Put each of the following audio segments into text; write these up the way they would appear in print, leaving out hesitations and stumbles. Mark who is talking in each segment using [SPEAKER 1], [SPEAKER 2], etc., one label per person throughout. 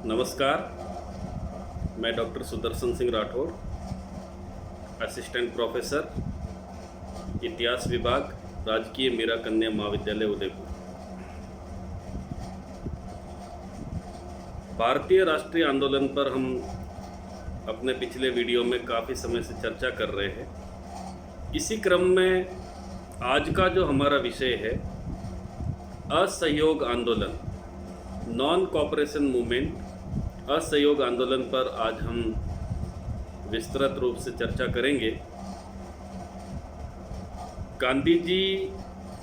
[SPEAKER 1] नमस्कार, मैं doctor Sudarshan Singh Rathore, assistant professor, इतिहास विभाग, राजकीय मीरा कन्या महाविद्यालय उदयपुर। भारतीय राष्ट्रीय आंदोलन पर हम अपने पिछले वीडियो में काफ़ी समय से चर्चा कर रहे हैं। इसी क्रम में आज का जो हमारा विषय है, असहयोग आंदोलन, नॉन कोऑपरेशन मूवमेंट, असहयोग आंदोलन पर आज हम विस्तृत रूप से चर्चा करेंगे। गांधी जी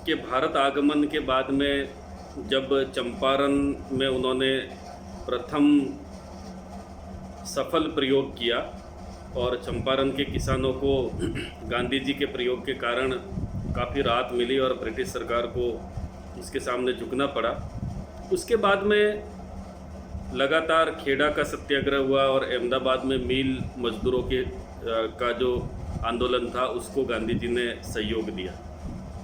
[SPEAKER 1] के भारत आगमन के बाद में जब चंपारण में उन्होंने प्रथम सफल प्रयोग किया और चंपारण के किसानों को गांधी जी के प्रयोग के कारण काफ़ी राहत मिली और ब्रिटिश सरकार को उसके सामने झुकना पड़ा। उसके बाद में लगातार खेड़ा का सत्याग्रह हुआ और अहमदाबाद में मील मजदूरों के का जो आंदोलन था उसको गांधी जी ने सहयोग दिया।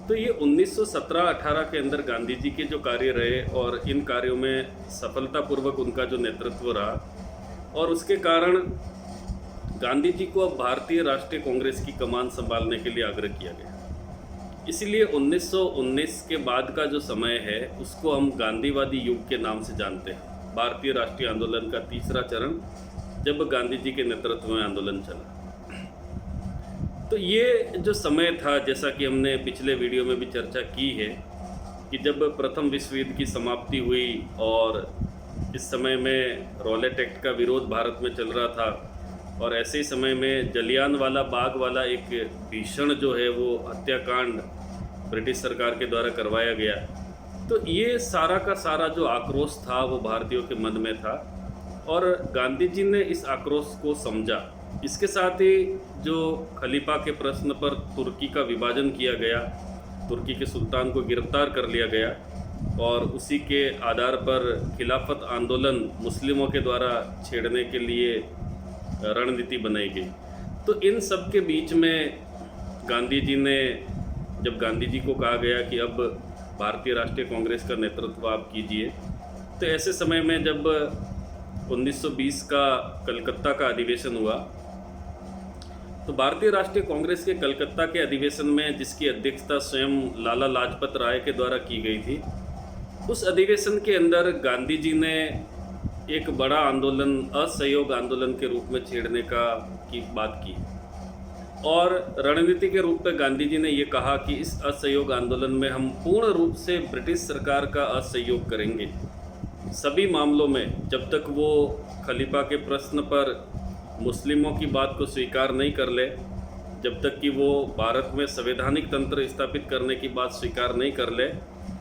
[SPEAKER 1] तो ये 1917-18 के अंदर गांधी जी के जो कार्य रहे और इन कार्यों में सफलतापूर्वक उनका जो नेतृत्व रहा और उसके कारण गांधी जी को अब भारतीय राष्ट्रीय कांग्रेस की कमान संभालने के लिए आग्रह किया गया। इसीलिए 1919 के बाद का जो समय है उसको हम गांधीवादी युग के नाम से जानते हैं। भारतीय राष्ट्रीय आंदोलन का तीसरा चरण जब गांधी जी के नेतृत्व में आंदोलन चला, तो ये जो समय था, जैसा कि हमने पिछले वीडियो में भी चर्चा की है कि जब प्रथम विश्व युद्ध की समाप्ति हुई और इस समय में रॉलेट एक्ट का विरोध भारत में चल रहा था और ऐसे ही समय में जलियांवाला बाग वाला एक भीषण जो है वो हत्याकांड ब्रिटिश सरकार के द्वारा करवाया गया। तो ये सारा का सारा जो आक्रोश था वो भारतीयों के मन में था और गांधी जी ने इस आक्रोश को समझा। इसके साथ ही जो खलीफा के प्रश्न पर तुर्की का विभाजन किया गया, तुर्की के सुल्तान को गिरफ्तार कर लिया गया और उसी के आधार पर खिलाफत आंदोलन मुस्लिमों के द्वारा छेड़ने के लिए रणनीति बनाई गई। तो इन सब के बीच में गांधी जी ने, जब गांधी जी को कहा गया कि अब भारतीय राष्ट्रीय कांग्रेस का नेतृत्व आप कीजिए, तो ऐसे समय में जब 1920 का कलकत्ता का अधिवेशन हुआ, तो भारतीय राष्ट्रीय कांग्रेस के कलकत्ता के अधिवेशन में जिसकी अध्यक्षता स्वयं लाला लाजपत राय के द्वारा की गई थी, उस अधिवेशन के अंदर गांधी जी ने एक बड़ा आंदोलन असहयोग आंदोलन के रूप में छेड़ने की बात की और रणनीति के रूप में गांधी जी ने ये कहा कि इस असहयोग आंदोलन में हम पूर्ण रूप से ब्रिटिश सरकार का असहयोग करेंगे सभी मामलों में, जब तक वो खलीफा के प्रश्न पर मुस्लिमों की बात को स्वीकार नहीं कर ले, जब तक कि वो भारत में संवैधानिक तंत्र स्थापित करने की बात स्वीकार नहीं कर ले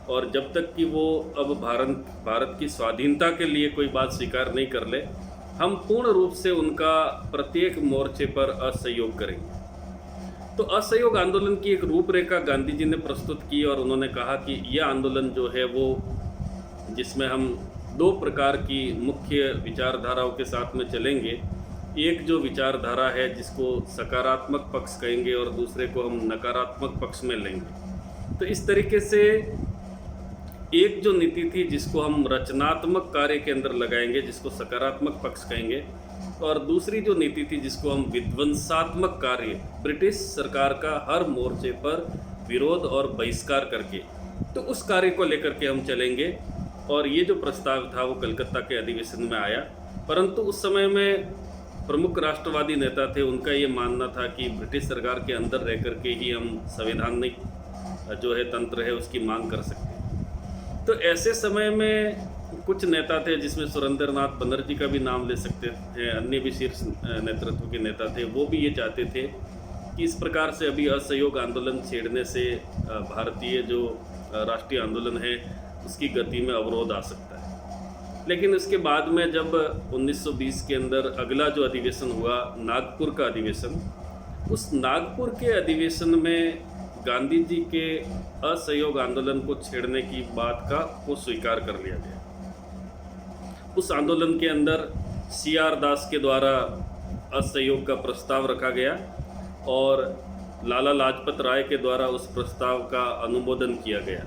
[SPEAKER 1] और जब तक कि वो अब भारत की स्वाधीनता के लिए कोई बात स्वीकार नहीं कर ले, हम पूर्ण रूप से उनका प्रत्येक मोर्चे पर असहयोग करेंगे। तो असहयोग आंदोलन की एक रूपरेखा गांधी जी ने प्रस्तुत की और उन्होंने कहा कि यह आंदोलन जो है वो, जिसमें हम दो प्रकार की मुख्य विचारधाराओं के साथ में चलेंगे। एक जो विचारधारा है जिसको सकारात्मक पक्ष कहेंगे और दूसरे को हम नकारात्मक पक्ष में लेंगे। तो इस तरीके से एक जो नीति थी जिसको हम रचनात्मक कार्य के अंदर लगाएंगे, जिसको सकारात्मक पक्ष कहेंगे, और दूसरी जो नीति थी जिसको हम विध्वंसात्मक कार्य, ब्रिटिश सरकार का हर मोर्चे पर विरोध और बहिष्कार करके, तो उस कार्य को लेकर के हम चलेंगे। और ये जो प्रस्ताव था वो कलकत्ता के अधिवेशन में आया, परंतु उस समय में प्रमुख राष्ट्रवादी नेता थे, उनका ये मानना था कि ब्रिटिश सरकार के अंदर रह करके ही हम संवैधानिक जो है तंत्र है उसकी मांग कर सकते हैं। तो ऐसे समय में कुछ नेता थे जिसमें सुरेंद्रनाथ बनर्जी का भी नाम ले सकते हैं, अन्य भी शीर्ष नेतृत्व के नेता थे, वो भी ये चाहते थे कि इस प्रकार से अभी असहयोग आंदोलन छेड़ने से भारतीय जो राष्ट्रीय आंदोलन है उसकी गति में अवरोध आ सकता है। लेकिन उसके बाद में जब 1920 के अंदर अगला जो अधिवेशन हुआ, नागपुर का अधिवेशन, उस नागपुर के अधिवेशन में गांधी जी के असहयोग आंदोलन को छेड़ने की बात को स्वीकार कर लिया गया। उस आंदोलन के अंदर CR दास के द्वारा असहयोग का प्रस्ताव रखा गया और लाला लाजपत राय के द्वारा उस प्रस्ताव का अनुमोदन किया गया।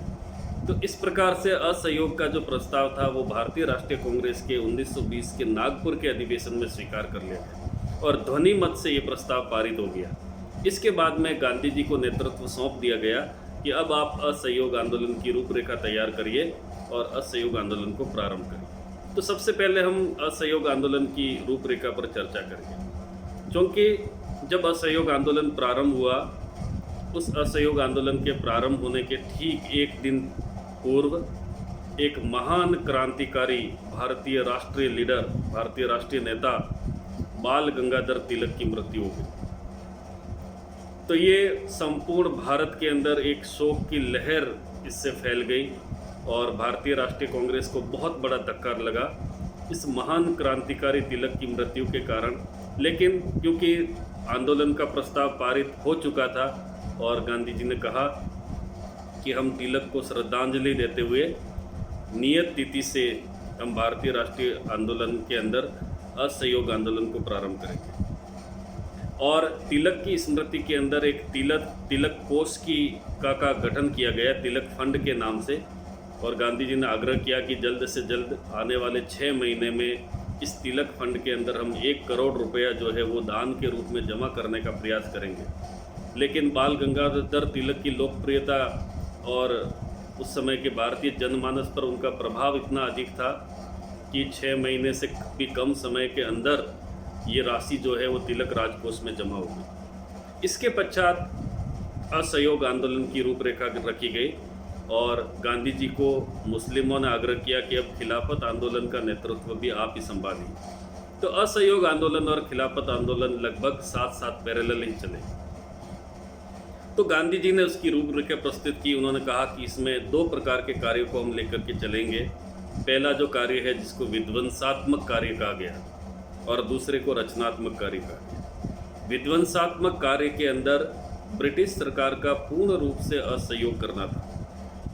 [SPEAKER 1] तो इस प्रकार से असहयोग का जो प्रस्ताव था वो भारतीय राष्ट्रीय कांग्रेस के 1920 के नागपुर के अधिवेशन में स्वीकार कर लिया गया और ध्वनि मत से ये प्रस्ताव पारित हो गया। इसके बाद में गांधी जी को नेतृत्व सौंप दिया गया कि अब आप असहयोग आंदोलन की रूपरेखा तैयार करिए और असहयोग आंदोलन को प्रारंभ करिए। तो सबसे पहले हम असहयोग आंदोलन की रूपरेखा पर चर्चा करेंगे, क्योंकि जब असहयोग आंदोलन प्रारंभ हुआ, उस असहयोग आंदोलन के प्रारंभ होने के ठीक एक दिन पूर्व एक महान क्रांतिकारी भारतीय राष्ट्रीय लीडर, भारतीय राष्ट्रीय नेता बाल गंगाधर तिलक की मृत्यु हो गई। तो ये संपूर्ण भारत के अंदर एक शोक की लहर इससे फैल गई और भारतीय राष्ट्रीय कांग्रेस को बहुत बड़ा धक्का लगा इस महान क्रांतिकारी तिलक की मृत्यु के कारण। लेकिन क्योंकि आंदोलन का प्रस्ताव पारित हो चुका था और गांधी जी ने कहा कि हम तिलक को श्रद्धांजलि देते हुए नियत तिथि से हम भारतीय राष्ट्रीय आंदोलन के अंदर असहयोग आंदोलन को प्रारंभ करेंगे और तिलक की स्मृति के अंदर एक तिलक कोष का गठन किया गया, तिलक फंड के नाम से। और गांधी जी ने आग्रह किया कि जल्द से जल्द आने वाले 6 महीने में इस तिलक फंड के अंदर हम 1 करोड़ रुपया जो है वो दान के रूप में जमा करने का प्रयास करेंगे। लेकिन बाल गंगाधर तिलक की लोकप्रियता और उस समय के भारतीय जनमानस पर उनका प्रभाव इतना अधिक था कि 6 महीने से भी कम समय के अंदर ये राशि जो है वो तिलक राजकोष में जमा हो गई। इसके पश्चात असहयोग आंदोलन की रूपरेखा रखी गई और गांधी जी को मुस्लिमों ने आग्रह किया कि अब खिलाफत आंदोलन का नेतृत्व भी आप ही संभालिए। तो असहयोग आंदोलन और खिलाफत आंदोलन लगभग साथ साथ पैरेलल ही चले। तो गांधी जी ने उसकी रूपरेखा प्रस्तुत की। उन्होंने कहा कि इसमें 2 प्रकार के कार्यों को हम लेकर के चलेंगे। पहला जो कार्य है जिसको विध्वंसात्मक कार्य कहा गया और दूसरे को रचनात्मक कार्य कहा गया। विध्वंसात्मक कार्य के अंदर ब्रिटिश सरकार का पूर्ण रूप से असहयोग करना था।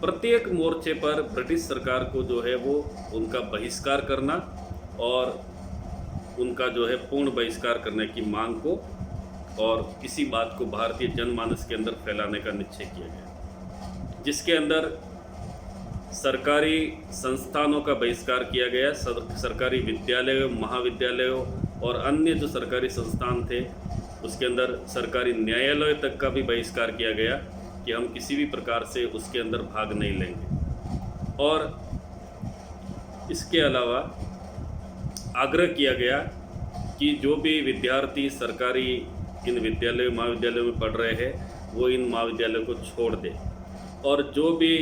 [SPEAKER 1] प्रत्येक मोर्चे पर ब्रिटिश सरकार को जो है वो उनका बहिष्कार करना और उनका जो है पूर्ण बहिष्कार करने की मांग को और इसी बात को भारतीय जनमानस के अंदर फैलाने का निश्चय किया गया, जिसके अंदर सरकारी संस्थानों का बहिष्कार किया गया। सरकारी विद्यालयों, महाविद्यालयों और अन्य जो सरकारी संस्थान थे उसके अंदर सरकारी न्यायालय तक का भी बहिष्कार किया गया कि हम किसी भी प्रकार से उसके अंदर भाग नहीं लेंगे। और इसके अलावा आग्रह किया गया कि जो भी विद्यार्थी सरकारी इन विद्यालयों महाविद्यालयों में पढ़ रहे हैं वो इन महाविद्यालयों को छोड़ दे और जो भी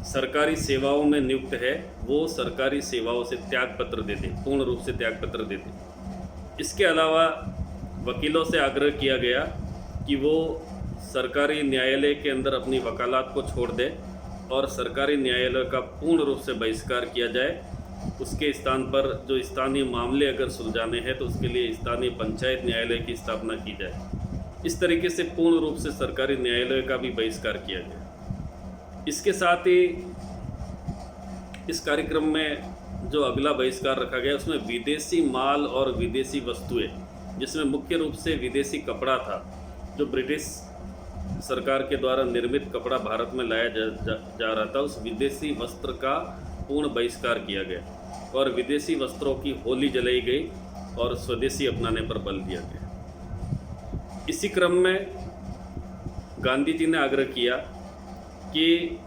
[SPEAKER 1] सरकारी सेवाओं में नियुक्त है वो सरकारी सेवाओं से त्यागपत्र दे दे, पूर्ण रूप से त्यागपत्र दे दे। इसके अलावा वकीलों से आग्रह किया गया कि वो सरकारी न्यायालय के अंदर अपनी वकालत को छोड़ दे और सरकारी न्यायालय का पूर्ण रूप से बहिष्कार किया जाए। उसके स्थान पर जो स्थानीय मामले अगर सुलझाने हैं तो उसके लिए स्थानीय पंचायत न्यायालय की स्थापना की जाए। इस तरीके से पूर्ण रूप से सरकारी न्यायालय का भी बहिष्कार किया गया। इसके साथ ही इस कार्यक्रम में जो अगला बहिष्कार रखा गया उसमें विदेशी माल और विदेशी वस्तुएं, जिसमें मुख्य रूप से विदेशी कपड़ा था। जो ब्रिटिश सरकार के द्वारा निर्मित कपड़ा भारत में लाया जा रहा था, उस विदेशी वस्त्र का पूर्ण बहिष्कार किया गया और विदेशी वस्त्रों की होली जलाई गई और स्वदेशी अपनाने पर बल दिया गया। इसी क्रम में गांधी जी ने आग्रह किया कि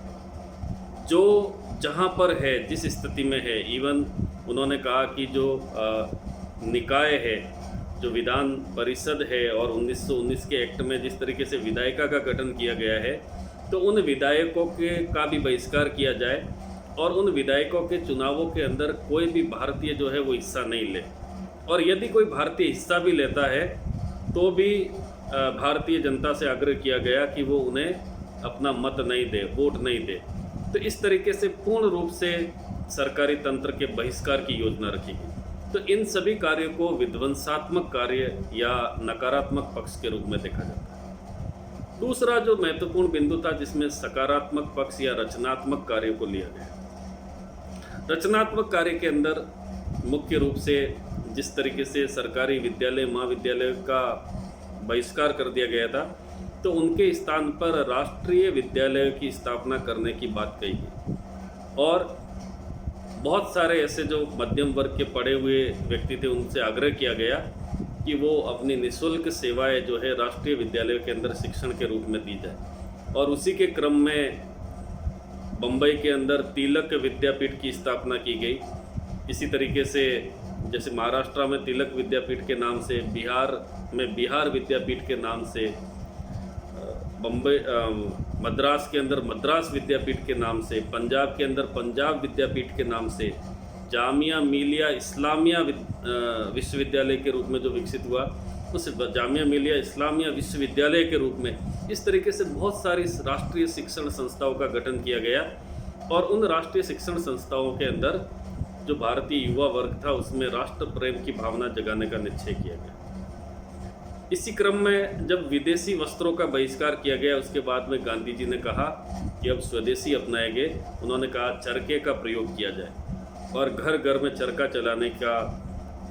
[SPEAKER 1] जो जहाँ पर है, जिस स्थिति में है, इवन उन्होंने कहा कि जो निकाय है, जो विधान परिषद है और 1919 के एक्ट में जिस तरीके से विधायिका का गठन किया गया है, तो उन विधायकों का भी बहिष्कार किया जाए और उन विधायकों के चुनावों के अंदर कोई भी भारतीय जो है वो हिस्सा नहीं ले। और यदि कोई भारतीय हिस्सा भी लेता है तो भी भारतीय जनता से आग्रह किया गया कि वो उन्हें अपना मत नहीं दे, वोट नहीं दे। तो इस तरीके से पूर्ण रूप से सरकारी तंत्र के बहिष्कार की योजना रखी गई। तो इन सभी कार्यों को विध्वंसात्मक कार्य या नकारात्मक पक्ष के रूप में देखा जाता है। दूसरा जो महत्वपूर्ण बिंदु था जिसमें सकारात्मक पक्ष या रचनात्मक कार्यों को लिया गया। रचनात्मक कार्य के अंदर मुख्य रूप से जिस तरीके से सरकारी विद्यालय महाविद्यालय का बहिष्कार कर दिया गया था, तो उनके स्थान पर राष्ट्रीय विद्यालय की स्थापना करने की बात कही गई। और बहुत सारे ऐसे जो मध्यम वर्ग के पढ़े हुए व्यक्ति थे उनसे आग्रह किया गया कि वो अपनी निःशुल्क सेवाएं जो है राष्ट्रीय विद्यालयों के अंदर शिक्षण के रूप में दी जाए। और उसी के क्रम में बम्बई के अंदर तिलक विद्यापीठ की स्थापना की गई। इसी तरीके से जैसे महाराष्ट्र में तिलक विद्यापीठ के नाम से, बिहार में बिहार विद्यापीठ के नाम से, मद्रास के अंदर मद्रास विद्यापीठ के नाम से, पंजाब के अंदर पंजाब विद्यापीठ के नाम से, जामिया मिलिया इस्लामिया विश्वविद्यालय के रूप में जो विकसित हुआ उस जामिया मिलिया इस्लामिया विश्वविद्यालय के रूप में, इस तरीके से बहुत सारी राष्ट्रीय शिक्षण संस्थाओं का गठन किया गया। और उन राष्ट्रीय शिक्षण संस्थाओं के अंदर जो भारतीय युवा वर्ग था उसमें राष्ट्र प्रेम की भावना जगाने का निश्चय किया गया। इसी क्रम में जब विदेशी वस्त्रों का बहिष्कार किया गया उसके बाद में गांधी जी ने कहा कि अब स्वदेशी अपनाए गए। उन्होंने कहा चरखे का प्रयोग किया जाए और घर घर में चरखा चलाने का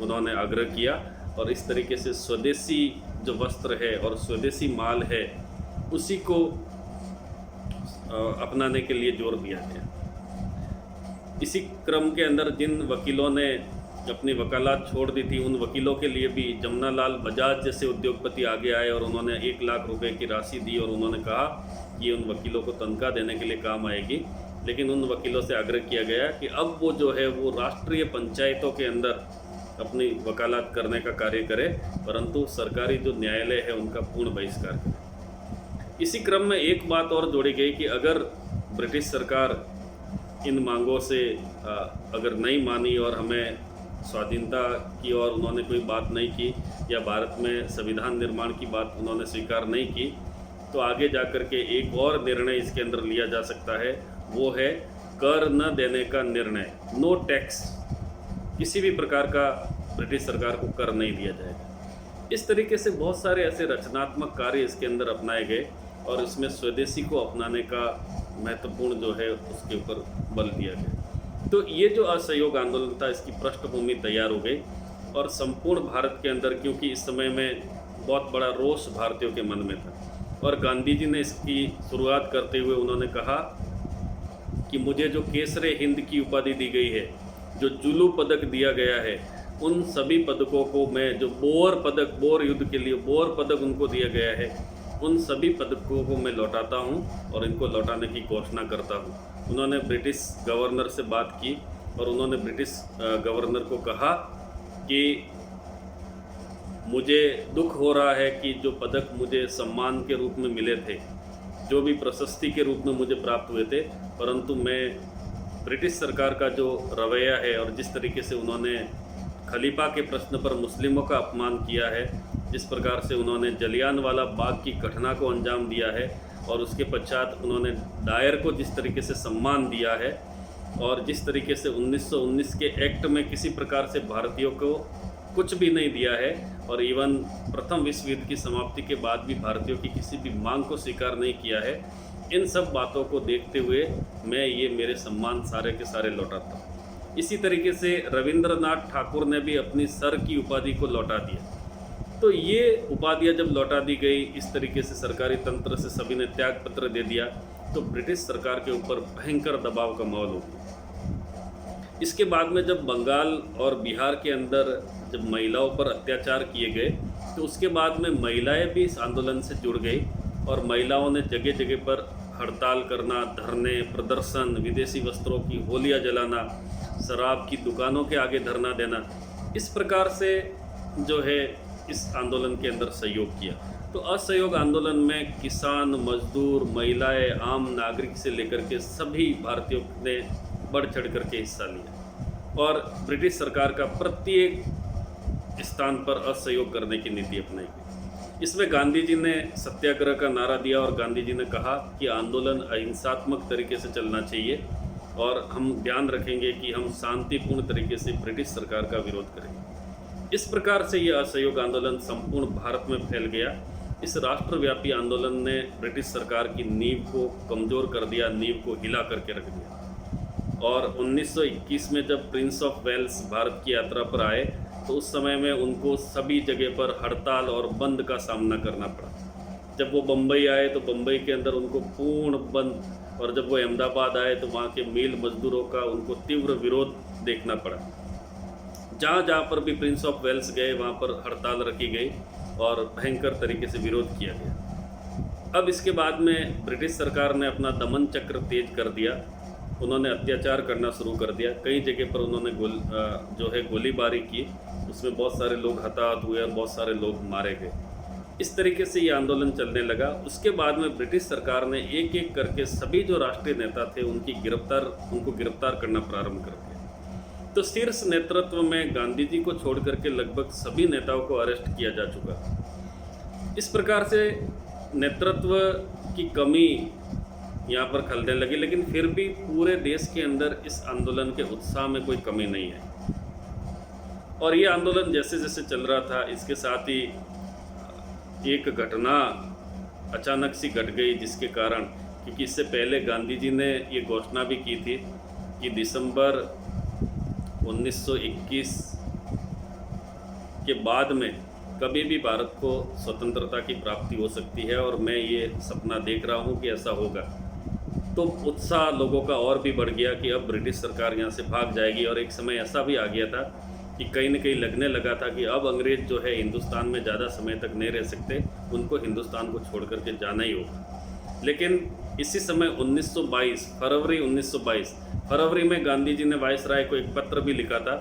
[SPEAKER 1] उन्होंने आग्रह किया। और इस तरीके से स्वदेशी जो वस्त्र है और स्वदेशी माल है उसी को अपनाने के लिए जोर दिया गया। इसी क्रम के अंदर जिन वकीलों ने अपनी वकालत छोड़ दी थी उन वकीलों के लिए भी जमनालाल बजाज जैसे उद्योगपति आगे आए और उन्होंने 1 लाख रुपए की राशि दी और उन्होंने कहा कि उन वकीलों को तनख्वाह देने के लिए काम आएगी। लेकिन उन वकीलों से आग्रह किया गया कि अब वो जो है वो राष्ट्रीय पंचायतों के अंदर अपनी वकालत करने का कार्य करे, परंतु सरकारी जो न्यायालय है उनका पूर्ण बहिष्कार करे। इसी क्रम में एक बात और जोड़ी गई कि अगर ब्रिटिश सरकार इन मांगों से अगर नहीं मानी और हमें स्वाधीनता की और उन्होंने कोई बात नहीं की या भारत में संविधान निर्माण की बात उन्होंने स्वीकार नहीं की, तो आगे जा कर के एक और निर्णय इसके अंदर लिया जा सकता है, वो है कर न देने का निर्णय। नो टैक्स, किसी भी प्रकार का ब्रिटिश सरकार को कर नहीं दिया जाएगा। इस तरीके से बहुत सारे ऐसे रचनात्मक कार्य इसके अंदर अपनाए गए और इसमें स्वदेशी को अपनाने का महत्वपूर्ण जो है उसके ऊपर बल दिया गया। तो ये जो असहयोग आंदोलन था इसकी पृष्ठभूमि तैयार हो गई और संपूर्ण भारत के अंदर, क्योंकि इस समय में बहुत बड़ा रोष भारतीयों के मन में था और गांधी जी ने इसकी शुरुआत करते हुए उन्होंने कहा कि मुझे जो केसरे हिंद की उपाधि दी गई है, जो जुलू पदक दिया गया है, उन सभी पदकों को मैं, जो बोर युद्ध के लिए बोर पदक उनको दिया गया है, उन सभी पदकों को मैं लौटाता हूं और इनको लौटाने की घोषणा करता हूं। उन्होंने ब्रिटिश गवर्नर से बात की और उन्होंने ब्रिटिश गवर्नर को कहा कि मुझे दुख हो रहा है कि जो पदक मुझे सम्मान के रूप में मिले थे, जो भी प्रशस्ति के रूप में मुझे प्राप्त हुए थे, परंतु मैं ब्रिटिश सरकार का जो रवैया है और जिस तरीके से उन्होंने खलीफा के प्रश्न पर मुस्लिमों का अपमान किया है, जिस प्रकार से उन्होंने जलियांवाला बाग की घटना को अंजाम दिया है और उसके पश्चात उन्होंने डायर को जिस तरीके से सम्मान दिया है और जिस तरीके से 1919 के एक्ट में किसी प्रकार से भारतीयों को कुछ भी नहीं दिया है और इवन प्रथम विश्व युद्ध की समाप्ति के बाद भी भारतीयों की किसी भी मांग को स्वीकार नहीं किया है, इन सब बातों को देखते हुए मैं ये मेरे सम्मान सारे के सारे लौटाता हूँ। इसी तरीके से रविंद्रनाथ ठाकुर ने भी अपनी सर की उपाधि को लौटा दिया। तो ये उपाधियाँ जब लौटा दी गई, इस तरीके से सरकारी तंत्र से सभी ने त्याग पत्र दे दिया, तो ब्रिटिश सरकार के ऊपर भयंकर दबाव का माहौल हो गया। इसके बाद में जब बंगाल और बिहार के अंदर जब महिलाओं पर अत्याचार किए गए, तो उसके बाद में महिलाएं भी इस आंदोलन से जुड़ गई और महिलाओं ने जगह जगह पर हड़ताल करना, धरने, प्रदर्शन, विदेशी वस्त्रों की होलियाँ जलाना, शराब की दुकानों के आगे धरना देना, इस प्रकार से जो है इस आंदोलन के अंदर सहयोग किया। तो असहयोग आंदोलन में किसान, मजदूर, महिलाएं, आम नागरिक से लेकर के सभी भारतीयों ने बढ़ चढ़ करके हिस्सा लिया और ब्रिटिश सरकार का प्रत्येक स्थान पर असहयोग करने की नीति अपनाई गई। इसमें गांधी जी ने सत्याग्रह का नारा दिया और गांधी जी ने कहा कि आंदोलन अहिंसात्मक तरीके से चलना चाहिए और हम ध्यान रखेंगे कि हम शांतिपूर्ण तरीके से ब्रिटिश सरकार का विरोध करेंगे। इस प्रकार से यह असहयोग आंदोलन संपूर्ण भारत में फैल गया। इस राष्ट्रव्यापी आंदोलन ने ब्रिटिश सरकार की नींव को कमज़ोर कर दिया, नींव को हिला करके रख दिया। और 1921 में जब प्रिंस ऑफ वेल्स भारत की यात्रा पर आए तो उस समय में उनको सभी जगह पर हड़ताल और बंद का सामना करना पड़ा। जब वो बम्बई आए तो बम्बई के अंदर उनको पूर्ण बंद, और जब वो अहमदाबाद आए तो वहाँ के मिल मजदूरों का उनको तीव्र विरोध देखना पड़ा। जहाँ जहाँ पर भी प्रिंस ऑफ वेल्स गए वहाँ पर हड़ताल रखी गई और भयंकर तरीके से विरोध किया गया। अब इसके बाद में ब्रिटिश सरकार ने अपना दमन चक्र तेज कर दिया। उन्होंने अत्याचार करना शुरू कर दिया। कई जगह पर उन्होंने गोलीबारी की, उसमें बहुत सारे लोग हताहत हुए और बहुत सारे लोग मारे गए। इस तरीके से ये आंदोलन चलने लगा। उसके बाद में ब्रिटिश सरकार ने एक एक करके सभी जो राष्ट्रीय नेता थे उनको गिरफ्तार करना प्रारंभ कर दिया। तो शीर्ष नेतृत्व में गांधी जी को छोड़ करके लगभग सभी नेताओं को अरेस्ट किया जा चुका। इस प्रकार से नेतृत्व की कमी यहाँ पर खलने लगी, लेकिन फिर भी पूरे देश के अंदर इस आंदोलन के उत्साह में कोई कमी नहीं है। और ये आंदोलन जैसे जैसे चल रहा था, इसके साथ ही एक घटना अचानक सी घट गई, जिसके कारण, क्योंकि इससे पहले गांधी जी ने ये घोषणा भी की थी कि दिसंबर 1921 के बाद में कभी भी भारत को स्वतंत्रता की प्राप्ति हो सकती है, और मैं ये सपना देख रहा हूँ कि ऐसा होगा। तो उत्साह लोगों का और भी बढ़ गया कि अब ब्रिटिश सरकार यहाँ से भाग जाएगी। और एक समय ऐसा भी आ गया था कि कहीं न कहीं लगने लगा था कि अब अंग्रेज़ जो है हिंदुस्तान में ज़्यादा समय तक नहीं रह सकते, उनको हिंदुस्तान को छोड़ करके जाना ही होगा। लेकिन इसी समय 1922 फरवरी में गांधी जी ने वायसराय को एक पत्र भी लिखा था,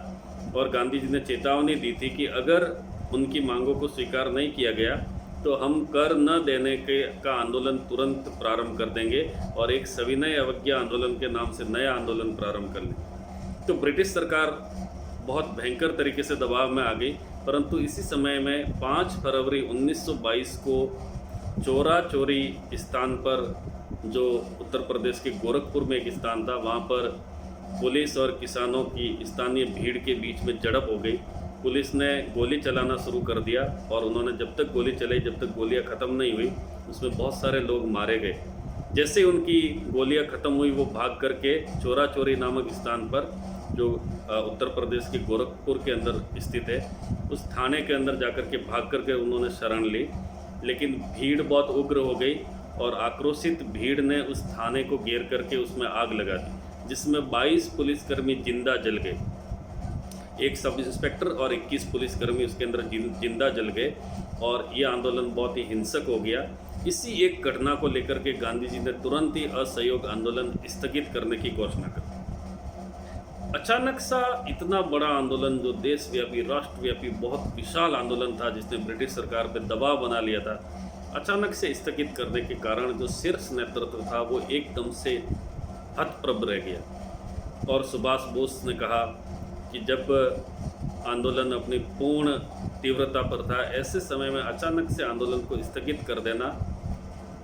[SPEAKER 1] और गांधी जी ने चेतावनी दी थी कि अगर उनकी मांगों को स्वीकार नहीं किया गया तो हम कर न देने का आंदोलन तुरंत प्रारंभ कर देंगे और एक सविनय अवज्ञा आंदोलन के नाम से नया आंदोलन प्रारंभ कर लेंगे। तो ब्रिटिश सरकार बहुत भयंकर तरीके से दबाव में आ गई। परंतु इसी समय में 5 फरवरी 1922 को चोरा चोरी स्थान पर, जो उत्तर प्रदेश के गोरखपुर में एक स्थान था, वहाँ पर पुलिस और किसानों की स्थानीय भीड़ के बीच में झड़प हो गई। पुलिस ने गोली चलाना शुरू कर दिया, और उन्होंने जब तक गोली चलाई, जब तक गोलियां ख़त्म नहीं हुई, उसमें बहुत सारे लोग मारे गए। जैसे ही उनकी गोलियां ख़त्म हुई, वो भाग करके चोरा चोरी नामक स्थान पर, जो उत्तर प्रदेश के गोरखपुर के अंदर स्थित है, उस थाने के अंदर जाकर के भाग करके उन्होंने शरण ली। लेकिन भीड़ बहुत उग्र हो गई, और आक्रोशित भीड़ ने उस थाने को घेर करके उसमें आग लगा दी, जिसमें 22 पुलिसकर्मी जिंदा जल गए। एक सब इंस्पेक्टर और 21 पुलिसकर्मी उसके अंदर जिंदा जल गए, और ये आंदोलन बहुत ही हिंसक हो गया। इसी एक घटना को लेकर के गांधी जी ने तुरंत ही असहयोग आंदोलन स्थगित करने की घोषणा कर दी। अचानक सा इतना बड़ा आंदोलन, जो देशव्यापी, राष्ट्रव्यापी, बहुत विशाल आंदोलन था, जिसने ब्रिटिश सरकार पर दबाव बना लिया था, अचानक से स्थगित करने के कारण जो शीर्ष नेतृत्व था वो एकदम से हतप्रभ रह गया। और सुभाष बोस ने कहा कि जब आंदोलन अपनी पूर्ण तीव्रता पर था, ऐसे समय में अचानक से आंदोलन को स्थगित कर देना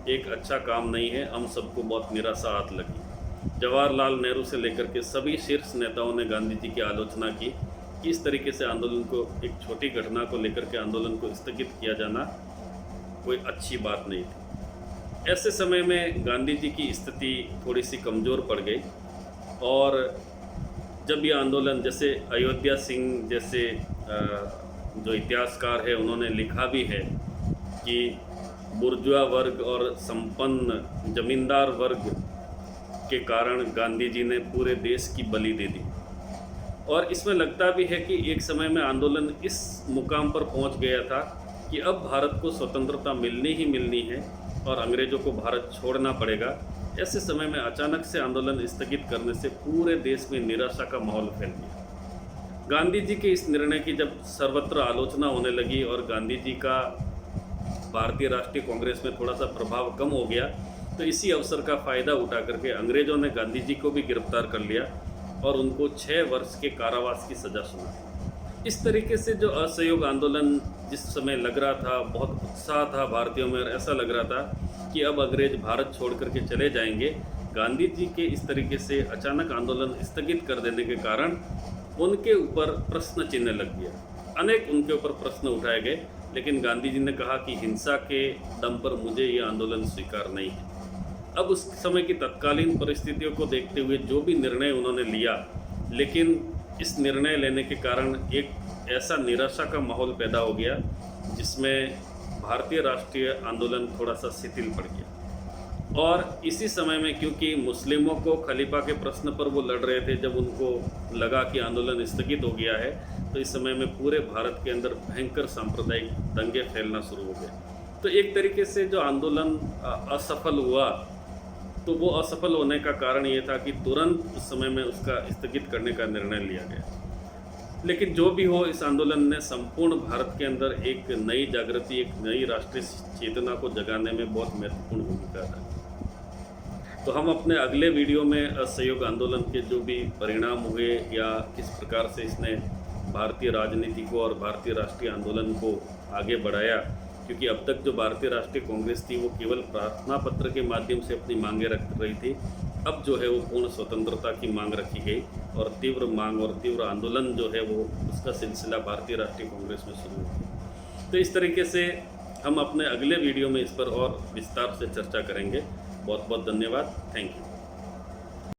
[SPEAKER 1] एक अच्छा काम नहीं है। हम सबको बहुत निराशा हाथ लगी। जवाहरलाल नेहरू से लेकर के सभी शीर्ष नेताओं ने गांधी जी की आलोचना की कि इस तरीके से आंदोलन को, एक छोटी घटना को लेकर के आंदोलन को स्थगित किया जाना कोई अच्छी बात नहीं थी। ऐसे समय में गांधी जी की स्थिति थोड़ी सी कमज़ोर पड़ गई, और जब ये आंदोलन, जैसे अयोध्या सिंह जैसे जो इतिहासकार है, उन्होंने लिखा भी है कि बुर्जुआ वर्ग और संपन्न जमींदार वर्ग के कारण गांधी जी ने पूरे देश की बलि दे दी। और इसमें लगता भी है कि एक समय में आंदोलन इस मुकाम पर पहुंच गया था कि अब भारत को स्वतंत्रता मिलनी ही मिलनी है और अंग्रेज़ों को भारत छोड़ना पड़ेगा। ऐसे समय में अचानक से आंदोलन स्थगित करने से पूरे देश में निराशा का माहौल फैल गया। गांधी जी के इस निर्णय की जब सर्वत्र आलोचना होने लगी और गांधी जी का भारतीय राष्ट्रीय कांग्रेस में थोड़ा सा प्रभाव कम हो गया, तो इसी अवसर का फ़ायदा उठा करके अंग्रेज़ों ने गांधी जी को भी गिरफ्तार कर लिया और उनको 6 वर्ष के कारावास की सज़ा सुनाई। इस तरीके से जो असहयोग आंदोलन जिस समय लग रहा था, बहुत उत्साह था भारतीयों में, ऐसा लग रहा था कि अब अंग्रेज भारत छोड़ करके चले जाएंगे। गांधी जी के इस तरीके से अचानक आंदोलन स्थगित कर देने के कारण उनके ऊपर प्रश्न चिन्ह लग गया। अनेक उनके ऊपर प्रश्न उठाए गए, लेकिन गांधी जी ने कहा कि हिंसा के दम पर मुझे ये आंदोलन स्वीकार नहीं है। अब उस समय की तत्कालीन परिस्थितियों को देखते हुए जो भी निर्णय उन्होंने लिया, लेकिन इस निर्णय लेने के कारण एक ऐसा निराशा का माहौल पैदा हो गया जिसमें भारतीय राष्ट्रीय आंदोलन थोड़ा सा शिथिल पड़ गया। और इसी समय में क्योंकि मुस्लिमों को खलीफा के प्रश्न पर वो लड़ रहे थे, जब उनको लगा कि आंदोलन स्थगित हो गया है, तो इस समय में पूरे भारत के अंदर भयंकर सांप्रदायिक दंगे फैलना शुरू हो गए। तो एक तरीके से जो आंदोलन असफल हुआ, तो वो असफल होने का कारण ये था कि तुरंत उस समय में उसका स्थगित करने का निर्णय लिया गया। लेकिन जो भी हो, इस आंदोलन ने संपूर्ण भारत के अंदर एक नई जागृति, एक नई राष्ट्रीय चेतना को जगाने में बहुत महत्वपूर्ण भूमिका अदा की। तो हम अपने अगले वीडियो में असहयोग आंदोलन के जो भी परिणाम हुए या किस प्रकार से इसने भारतीय राजनीति को और भारतीय राष्ट्रीय आंदोलन को आगे बढ़ाया, क्योंकि अब तक जो भारतीय राष्ट्रीय कांग्रेस थी वो केवल प्रार्थना पत्र के माध्यम से अपनी मांगें रख रही थी। अब जो है वो पूर्ण स्वतंत्रता की मांग रखी गई और तीव्र मांग और तीव्र आंदोलन जो है वो उसका सिलसिला भारतीय राष्ट्रीय कांग्रेस में शुरू हुआ। तो इस तरीके से हम अपने अगले वीडियो में इस पर और विस्तार से चर्चा करेंगे। बहुत बहुत धन्यवाद। Thank you.